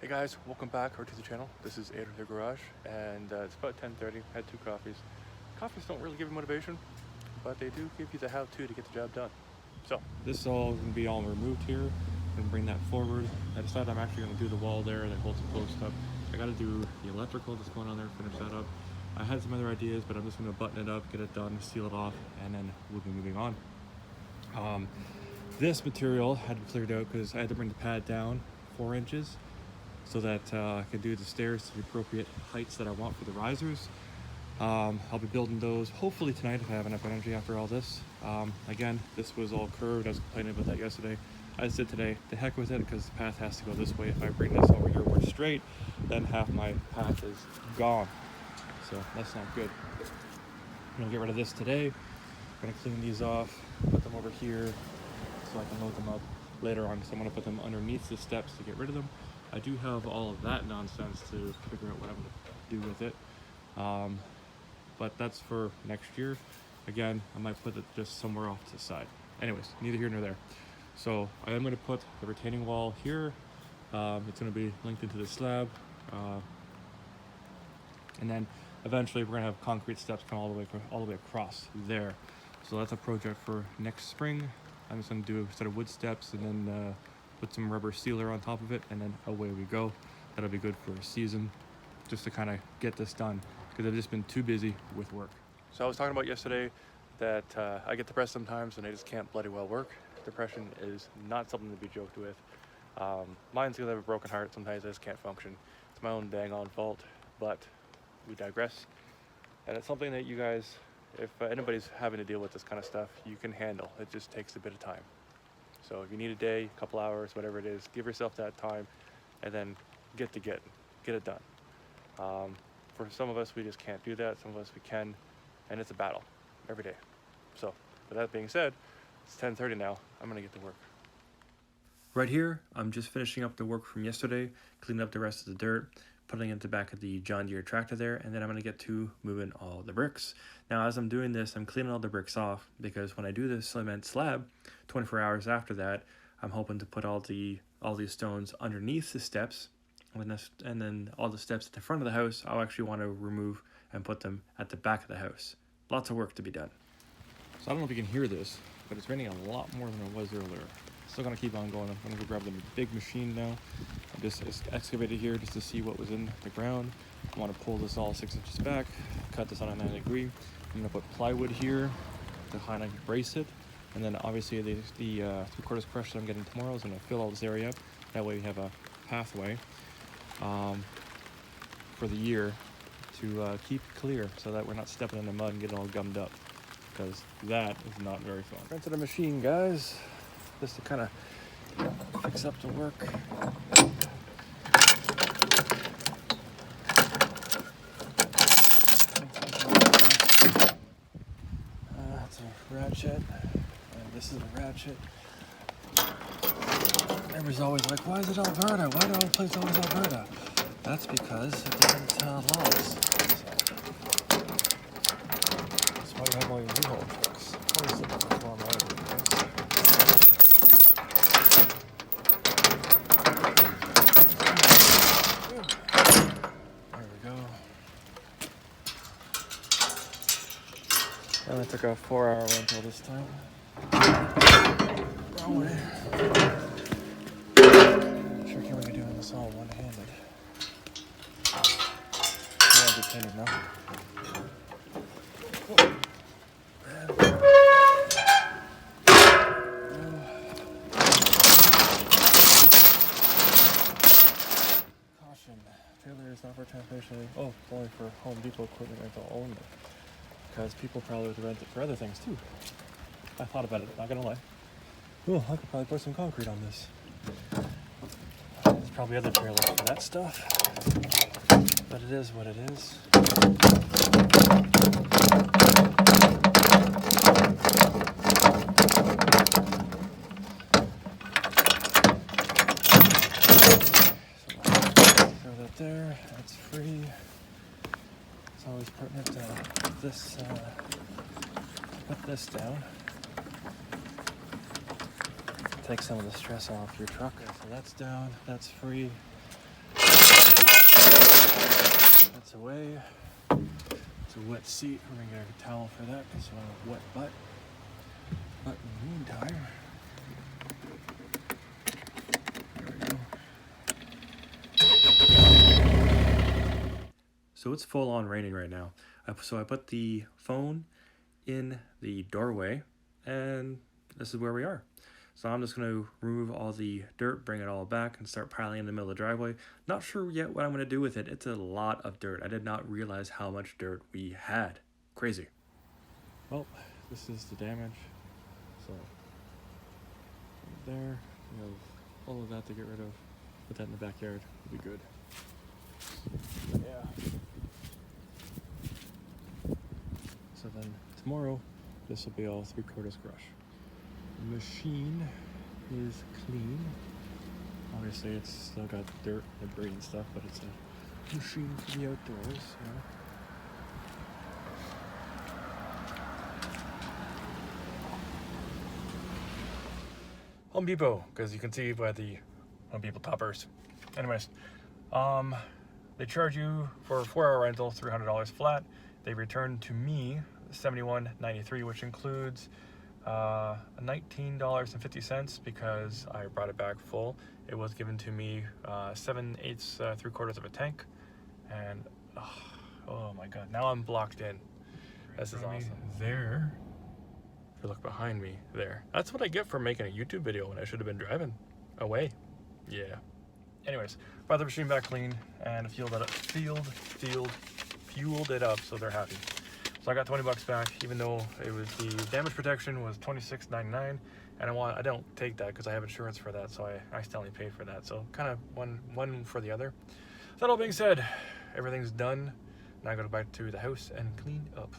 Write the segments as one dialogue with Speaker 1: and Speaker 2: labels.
Speaker 1: Hey guys, welcome back to the channel. This is Aid with the Garage, and it's about 10:30. Had 2 coffees. Coffees don't really give you motivation, but they do give you the how-to to get the job done. So this is all going to be all removed here. I'm going to bring that forward. I decided I'm actually going to do the wall there that holds the post up. I got to do the electrical that's going on there, finish that up. I had some other ideas, but I'm just going to button it up, get it done, seal it off, and then we'll be moving on. This material had to be cleared out because I had to bring the pad down 4 inches so that I could do the stairs to the appropriate heights that I want for the risers. I'll be building those hopefully tonight if I have enough energy after all this. Again, this was all curved. I was complaining about that yesterday. I said today, the heck with it, because the path has to go this way. If I bring this over here more straight, then half my path is gone. So that's not good. I'm gonna get rid of this today. I'm gonna clean these off, put them over here so I can load them up later on, because I'm gonna put them underneath the steps to get rid of them. I do have all of that nonsense to figure out what I'm gonna do with it. But that's for next year. Again, I might put it just somewhere off to the side. Anyways, neither here nor there. So I am gonna put the retaining wall here. It's gonna be linked into the slab. And then eventually we're gonna have concrete steps come all the way across there. So that's a project for next spring. I'm just gonna do a set of wood steps and then put some rubber sealer on top of it, and then away we go. That'll be good for a season, just to kind of get this done, because I've just been too busy with work. So I was talking about yesterday that I get depressed sometimes and I just can't bloody well work. Depression is not something to be joked with. Mine's because I have a broken heart. Sometimes I just can't function. It's my own dang on fault, but we digress. And it's something that you guys, if anybody's having to deal with this kind of stuff, you can handle. It just takes a bit of time. So if you need a day, a couple hours, whatever it is, give yourself that time and then get it done. For some of us, we just can't do that. Some of us, we can, and it's a battle every day. So with that being said, it's 10:30 now. I'm gonna get to work. Right here, I'm just finishing up the work from yesterday, cleaning up the rest of the dirt, putting it in the back of the John Deere tractor there, and then I'm gonna get to moving all the bricks. Now, as I'm doing this, I'm cleaning all the bricks off, because when I do the cement slab, 24 hours after that, I'm hoping to put all these stones underneath the steps, and then all the steps at the front of the house, I'll actually want to remove and put them at the back of the house. Lots of work to be done. So I don't know if you can hear this, but it's raining a lot more than it was earlier. Still gonna keep on going. I'm gonna go grab the big machine now. I just excavated here just to see what was in the ground. I want to pull this all 6 inches back, cut this on a 90 degree. I'm gonna put plywood here to kind of brace it, and then obviously the 3/4 crush that I'm getting tomorrow is gonna fill all this area up. That way we have a pathway for the year to keep clear, so that we're not stepping in the mud and getting all gummed up, because that is not very fun. Rented a machine, guys, just to kind of fix up the work. That's a ratchet, and this is a ratchet. Everybody's always like, why is it Alberta? Why do all the places always Alberta? That's because of different laws. That's why you have all your U-Haul trucks. Always looking for form out. There we go. I only took a 4-hour rental this time. Wrong way. Tricky when you're doing this all one-handed. Yeah, good painted now. Caution, failure is not for transportation. Oh, it's only for Home Depot equipment rental only. Because people probably would rent it for other things too. I thought about it, not gonna lie. Oh, I could probably put some concrete on this. There's probably other trailers for that stuff, but it is what it is. So throw that there, that's free. It's always pertinent to put this down. Take some of the stress off your truck. Okay, so that's down, that's free. That's away. It's a wet seat. We're gonna get a towel for that because we'll have a wet butt. But in the meantime, there we go. So it's full on raining right now. So I put the phone in the doorway, and this is where we are. So I'm just going to remove all the dirt, bring it all back, and start piling in the middle of the driveway. Not sure yet what I'm going to do with it. It's a lot of dirt. I did not realize how much dirt we had. Crazy. Well, this is the damage. So there, we have all of that to get rid of. Put that in the backyard. It'll be good. Yeah. So then tomorrow, this will be all 3/4 brush. The machine is clean. Obviously, it's still got dirt and debris and stuff, but it's a machine for the outdoors, you know. Home Depot, because you can see by the Home Depot toppers. Anyways, they charge you for a 4-hour rental $300 flat. They return to me $71.93, which includes $19.50 because I brought it back full. It was given to me 7/8 3/4 of a tank, and oh my god, now I'm blocked in. This is awesome. There, if you look behind me there, that's what I get for making a YouTube video when I should have been driving away. Yeah. Anyways, brought the machine back clean and fueled it up, so they're happy. So I got $20 back, even though it was the damage protection was $26.99, and I don't take that because I have insurance for that, so I accidentally paid for that. So kind of one for the other. That all being said, everything's done. Now I go back to the house and clean up.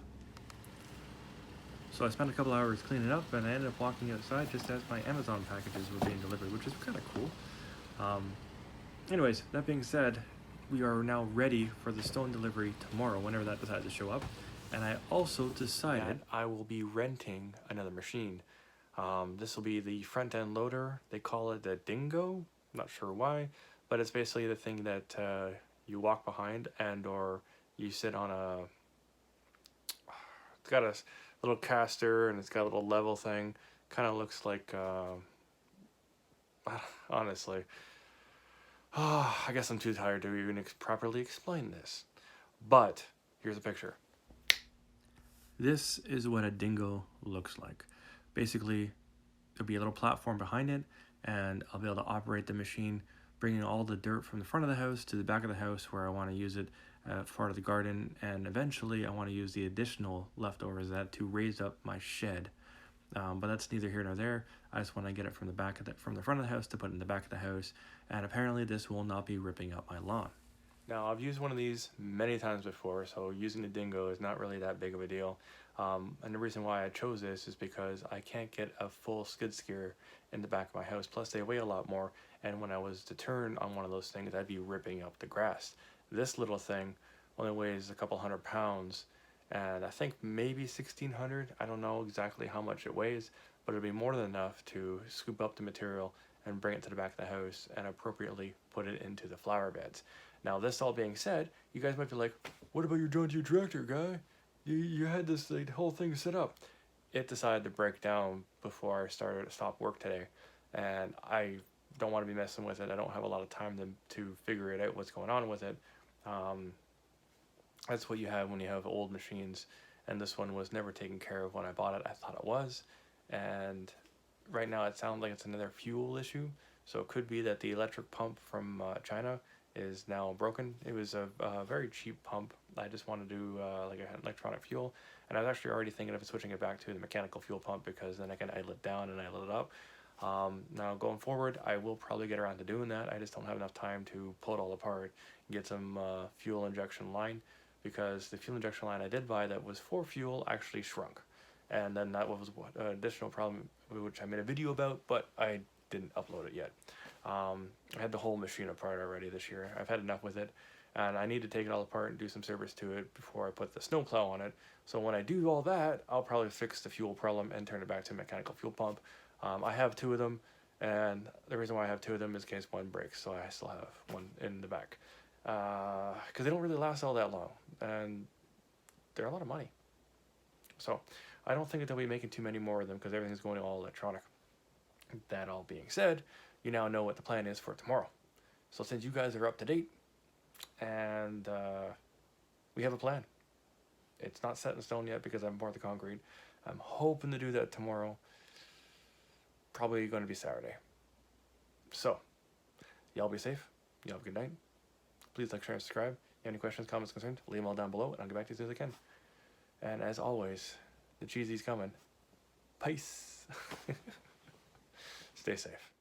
Speaker 1: So I spent a couple hours cleaning up, and I ended up walking outside just as my Amazon packages were being delivered, which is kind of cool. Anyways, that being said, we are now ready for the stone delivery tomorrow, whenever that decides to show up. And I also decided I will be renting another machine. This will be the front end loader. They call it the Dingo. Not sure why, but it's basically the thing that you walk behind and or you sit on a. It's got a little caster and it's got a little level thing. Kind of looks like. Honestly, I guess I'm too tired to even properly explain this. But here's a picture. This is what a Dingo looks like. Basically, there'll be a little platform behind it, and I'll be able to operate the machine, bringing all the dirt from the front of the house to the back of the house where I want to use it as part of the garden, and eventually I want to use the additional leftovers of that to raise up my shed. But that's neither here nor there. I just want to get it from the from the front of the house to put it in the back of the house, and apparently this will not be ripping up my lawn. Now, I've used one of these many times before, so using the Dingo is not really that big of a deal. And the reason why I chose this is because I can't get a full skid steer in the back of my house. Plus, they weigh a lot more, and when I was to turn on one of those things, I'd be ripping up the grass. This little thing only weighs a couple 100 pounds, and I think maybe 1,600. I don't know exactly how much it weighs, but it'll be more than enough to scoop up the material and bring it to the back of the house and appropriately put it into the flower beds. Now, this all being said, you guys might be like, what about your John Deere tractor, guy? You had this like, whole thing set up. It decided to break down before I stopped work today, and I don't want to be messing with it. I don't have a lot of time to figure it out, what's going on with it. That's what you have when you have old machines, and this one was never taken care of when I bought it. I thought it was, and right now it sounds like it's another fuel issue, so it could be that the electric pump from China is now broken. It was a very cheap pump. I just wanted to do like an electronic fuel, and I was actually already thinking of switching it back to the mechanical fuel pump because then I can idle it down and idle it up. Now going forward, I will probably get around to doing that. I just don't have enough time to pull it all apart and get some fuel injection line, because the fuel injection line I did buy that was for fuel actually shrunk, and then that was an additional problem which I made a video about, but I didn't upload it yet. I had the whole machine apart already this year. I've had enough with it, and I need to take it all apart and do some service to it before I put the snowplow on it. So when I do all that, I'll probably fix the fuel problem and turn it back to a mechanical fuel pump. I have 2 of them, and the reason why I have 2 of them is in case one breaks, so I still have one in the back. because they don't really last all that long, and they're a lot of money. So I don't think that they'll be making too many more of them because everything's going all electronic. That all being said, you now know what the plan is for tomorrow. So since you guys are up to date, and we have a plan. It's not set in stone yet because I'm poured the concrete. I'm hoping to do that tomorrow. Probably going to be Saturday. So, y'all be safe. Y'all have a good night. Please like, share, and subscribe. If you have any questions, comments, concerns, leave them all down below, and I'll get back to you as soon as I can. And as always, the cheesy's coming. Peace. Stay safe.